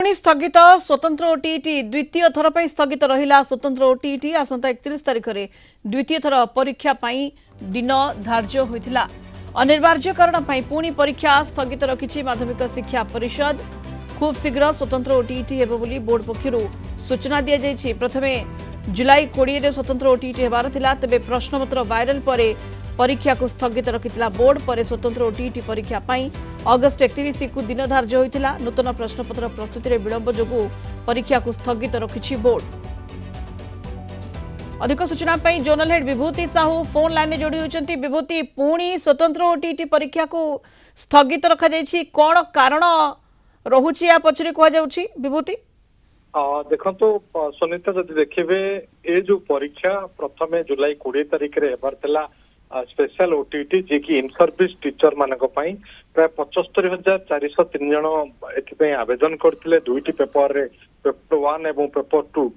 पुणी स्थगित स्वतंत्र ओटीईटी द्वितीय थर पर स्थगित रहिला स्वतंत्र ओटीईटी आसंता 31 तारिख में द्वितीय थर परीक्षा पाई दिन धार्य होइथिला। अनिवार्य कारण पुणी परीक्षा स्थगित रखिछि माध्यमिक शिक्षा परिषद। खूब शीघ्र स्वतंत्र ओटीईटी हेबो बोली बोर्ड पक्षरु सूचना दिया जायछि। प्रथमे जुलाई 20 रे स्वतंत्र ओटीईटी हेबार थिला, तेबे प्रश्नपत्र वायरल परे परीक्षा को स्थगित रखिथिला बोर्ड। पर स्वतंत्र ओटीईटी परीक्षा पाई अगस्त 31 को दिन धार्य होइथिला। नूतन प्रश्नपत्र प्रस्तुति रे विलंब जोगु परीक्षा को स्थगित रखिछि बोर्ड। अधिक सूचना पाई जोनल हेड विभूति साहू फोन लाइन में जोड़ी होइछंती। विभूति, पुणी स्वतंत्र ओटीईटी परीक्षा को स्थगित रखा जायछि, कोन कारण रहुछि या पछरे कोआ जाउछि? विभूति देखो तो सुनीता जदि देखिए ये जो परीक्षा प्रथमे जुलाई 20 तारिख रे हेबार थिला स्पेशल ओटीईटी जे कि इन सर्विस टीचर मानक पई प्राय 75,403 जन एथि आवेदन करथिले। दुईटी पेपर रे पेपर 1 एवं पेपर 2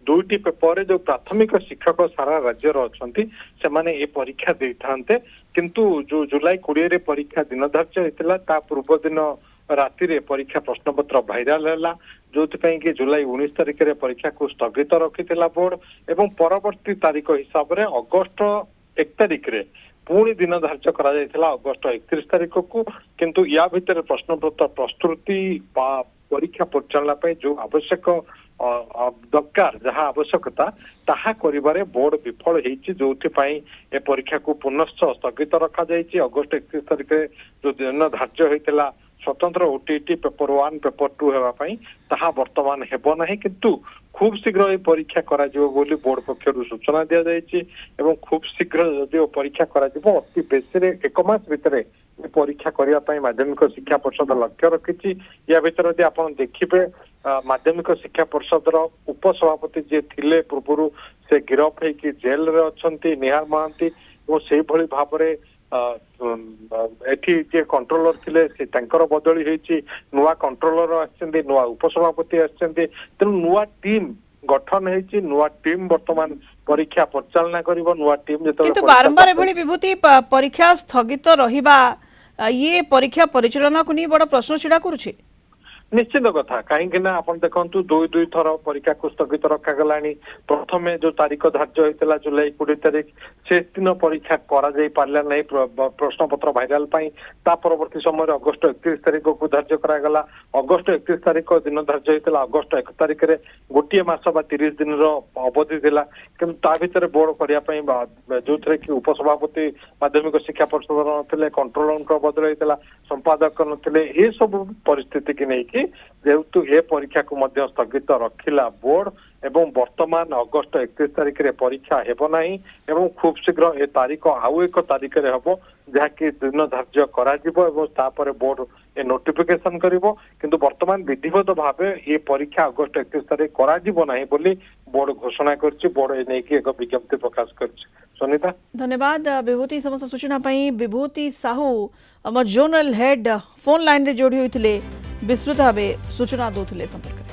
दुईटी पेपर रे जो प्राथमिक शिक्षक सारा राज्य रो अछंती से माने ए परीक्षा देई थांते, किंतु जो जुलाई 20 रे परीक्षा दिन धार्य हेतिला ता पूर्व दिन राति रे परीक्षा प्रश्नपत्र भाइराल हैला, जो कि जुलाई 19 तारिख रे परीक्षा को स्थगित रखिथिला बोर्ड। एवं परवर्ती तारीख हिसाब रे अगस्त 1 तारिख रे पुणी दिन धार्य करा जायथिला अगस्त 31 तारिख को, किंतु या भितर प्रश्नपत्र प्रस्तुति परीक्षा परिचालना पे जो आवश्यक दरकार जहाँ आवश्यकता ताहा करिबारे बोर्ड विफल हेछि, जोथि पई ए परीक्षा को पुनश्च स्थगित रखा जायछि। अगस्त 31 तारिख रे जो दिन धार्य होइथिला स्वतंत्र ओटीईटी पेपर 1 पेपर 2 हेबा पई ताहा वर्तमान हेबो नाही, किंतु खूब शीघ्र ये परीक्षा करा जिवो बोली बोर्ड पक्षरु सूचना दिया जायछि। एवं खूब शीघ्र यदि परीक्षा करा जिवो अति बेसी रे 1 मास भितरे ये परीक्षा करिया पई माध्यमिक शिक्षा परिषद लक्ष्य रखिछि। या भितर यदि आपण देखिबे माध्यमिक शिक्षा परिषद रो उपसभापति जे थिले पूर्वरु से गिरफ है कि जेल रे अछंती निहार महांती और से भली भाबरे एठी जे कंट्रोलर थिले से तांकर बदली हेछि, नुवा कंट्रोलर आछंती, नुवा उपसभापति आछंती, तेनु नुवा टीम गठन हेछि। नुवा टीम वर्तमान परीक्षा परिचालना करिवो। नुवा टीम जेतो किंतु बारंबार एभली विभूति परीक्षा स्थगित रहिबा ये परीक्षा परिचालना को नहीं बड़ प्रश्न छिड़ा करूछि। निश्चित कथा कहीं आप देखु दुई थर परीक्षा को स्थगित रखा गलानी। प्रथमे जो तारीख धार्य होता जुलाई 20 तारिख से दिन परीक्षा करा जाई पारला नहीं प्रश्नपत्र भाइराल पाई। ता परवर्ती समय अगस्त 31 तारिख को धार्य करागला। अगस्त 31 तारिख दिन धार्य होता अगस्त 1 तारिख रे गोटे मास बा 30 दिन अवधि थिला, किंतु ता भितर बोर्ड करिया जो थे कि उपसभापति माध्यमिक शिक्षा परिषद नथिले, कंट्रोलर बदल होता, संपादक नथिले, ये सब परिस्थिति की नहीं जेहेतु ए परीक्षा को मध्य स्थगित रखिला बोर्ड। एवं वर्तमान अगस्त 31 तारिख रे परीक्षा हेबो नाही एवं खूब शीघ्र ए तारीख आउ एक तारीख रे हबो जहाँकि दिन धार्य करा जिवो एवं तापर बोर्ड ए नोटिफिकेशन करिवो। किंतु वर्तमान विधिवत भावे ये परीक्षा अगस्त 31 तारिख करा जिवो नाही बोली बोर्ड घोषणा करछि। बोर्ड ए नै कि एक विज्ञप्ति प्रकाश करछि। सुनीता धन्यवाद विभूति समस्त सूचना पाई। विभूति साहू हम जोनल हेड फोन लाइन रे जोड़ी होइथिले, विस्तृत भावे सूचना दोथिले संपर्क।